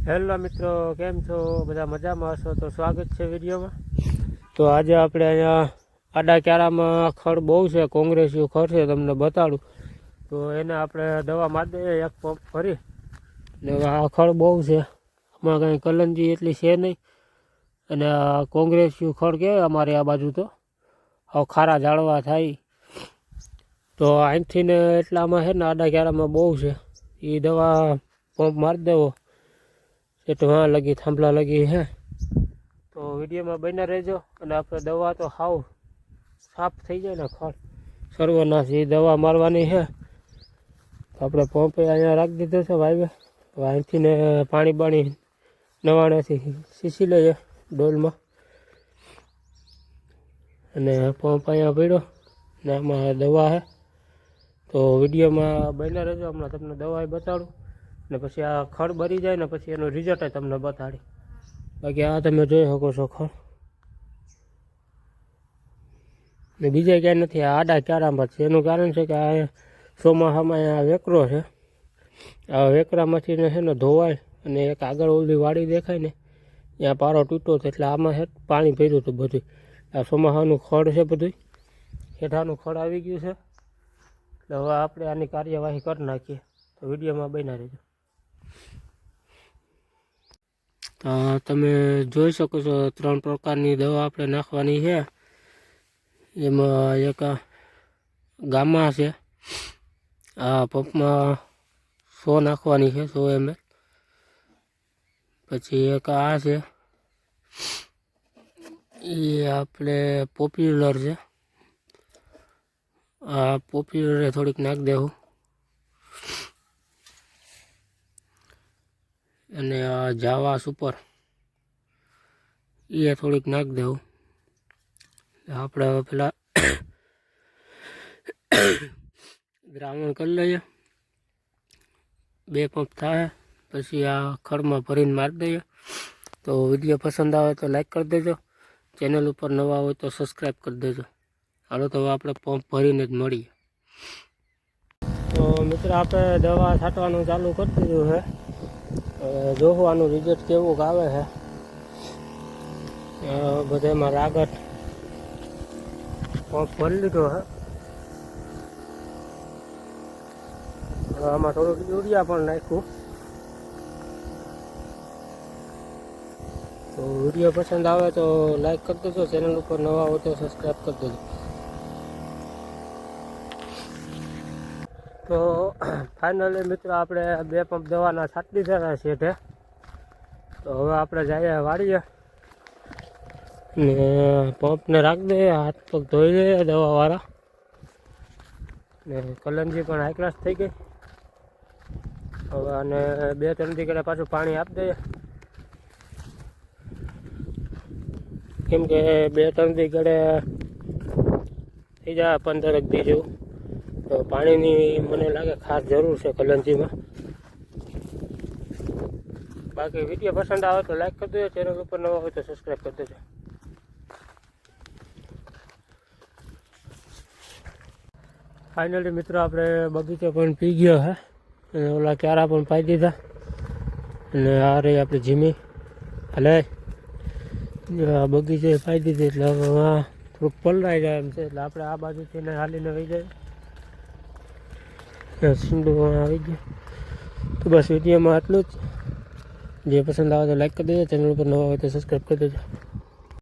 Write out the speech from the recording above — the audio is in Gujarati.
હેલો મિત્રો, કેમ છો? બધા મજામાં હશો તો સ્વાગત છે વિડીયોમાં. તો આજે આપણે અહીંયા આડા ક્યારામાં ખડ બહુ છે, કોંગ્રેસીયું ખડ છે, તમને બતાડું. તો એને આપણે દવા મારી દઈએ એક પંપ ભરી. ને આ ખડ બહુ છે, આમાં કંઈ કલંજી એટલી છે નહીં. અને આ કોંગ્રેસીયું ખડ કહેવાય અમારે આ બાજુ. તો હવે ખારા ઝાડવા થાય તો અહીંથી ને એટલામાં છે ને આડા ક્યારામાં બહુ છે. એ દવા પંપ મારી દેવો એટલે વાં લગી થાંભલા લગી હે. તો વિડીયોમાં બન્યા રહેજો. અને આપણે દવા તો હાવ સાફ થઈ જાય ને ખડ સર્વનાશ, એ દવા મારવાની છે. તો આપણે પંપે અહીંયા રાખી દીધો છે ભાઈ. તો અહીંથી ને પાણી નવાણેથી સીસી લઈએ ડોલમાં. અને પંપ અહીંયા પડ્યો ને આમાં દવા છે. તો વિડીયોમાં બન્યા રહેજો, હમણાં તમને દવા બતાડું. ને પછી આ ખડ ભરી જાય ને પછી એનું રિઝલ્ટ તમને બતાડી. બાકી આ તમે જોઈ શકો છો ખડ. ને બીજા ક્યાંય નથી, આ આડા ક્યારામાં છે. એનું કારણ છે કે આ ચોમાસામાં આ વેકરો છે. આ વેકરામાંથી છે ને ધોવાય. અને એક આગળ ઓલી વાડી દેખાય ને ત્યાં પારો તૂટ્યો હતો, એટલે આમાં છે પાણી ભર્યું હતું બધું. આ ચોમાસાનું ખડ છે બધું, હેઠાનું ખડ આવી ગયું છે. એટલે હવે આપણે આની કાર્યવાહી કરી નાખીએ. તો વિડીયોમાં બન્યા રહેજો. તો તમે જોઈ શકો છો 3 પ્રકારની દવા આપણે નાખવાની છે. એમાં એક ગામા છે, આ પંપમાં 100 નાખવાની છે, 100 ml. પછી એક આ છે, એ આપણે પોપ્યુલર છે. આ પોપ્યુલર થોડીક નાખી દેવું. અને આ જાવા સુપર એ થોડીક નાખી દેવું. આપણે હવે પેલા દ્રાવણ કરી લઈએ. 2 પંપ થાય પછી આ ખડમાં ભરીને મારી દઈએ. તો વિડીયો પસંદ આવે તો લાઈક કરી દેજો. ચેનલ ઉપર નવા હોય તો સબસ્ક્રાઈબ કરી દેજો. હાલો તો આપણે પંપ ભરીને જ મળીએ. તો મિત્રો આપણે દવા છાંટવાનું ચાલુ કરી દીધું છે. જોવાનું રિઝલ્ટ કેવું આવે છે. બધામાં રાગત પંપ ભરી લીધો છે. આમાં થોડુંક યુરિયા પણ નાખ્યું. તો વિડીયો પસંદ આવે તો લાઈક કરી દેજો. ચેનલ ઉપર નવા હોય તો સબસ્ક્રાઈબ કરી દેજો. તો ફાઇનલી મિત્રો આપણે 2 પંપ દવાના છાંટી દીધા છે. તો હવે આપણે જઈએ વાળીએ ને પંપને રાખી દઈએ. હાથ પગ ધોઈ લઈએ દવાવાળા. ને કલંજી પણ હાઈ ક્લાસ થઈ ગઈ. હવે અને 2-3 દી કરે પાછું પાણી આપી દઈએ. કેમ કે 2-3 દી ઘડે થઈ જાય 15 દી જેવું. તો પાણીની મને લાગે ખાસ જરૂર છે કલંજીમાં. બાકી વિડીયો પસંદ આવે તો લાઈક કરી દેજો. ચેનલ ઉપર નવા હોય તો સબસ્ક્રાઈબ કરી દેજો. ફાઇનલી મિત્રો આપણે બગીચો પણ પી ગયો છે. અને ઓલા ક્યારા પણ પાઈ દીધા. અને આ રહી આપણી જીમી હલે આ બગીચે પાઈ દીધી. એટલે હવે થોડુંક પલરાઈ જાય એમ છે. એટલે આપણે આ બાજુથી હાલીને વહી જાય. સિંડું આવી ગયું. તો બસ વિડીયોમાં આટલું જ. જે પસંદ આવે તો લાઈક કરી દેજો. ચેનલ ઉપર નવા હોય તો સબસ્ક્રાઈબ કરી દેજો.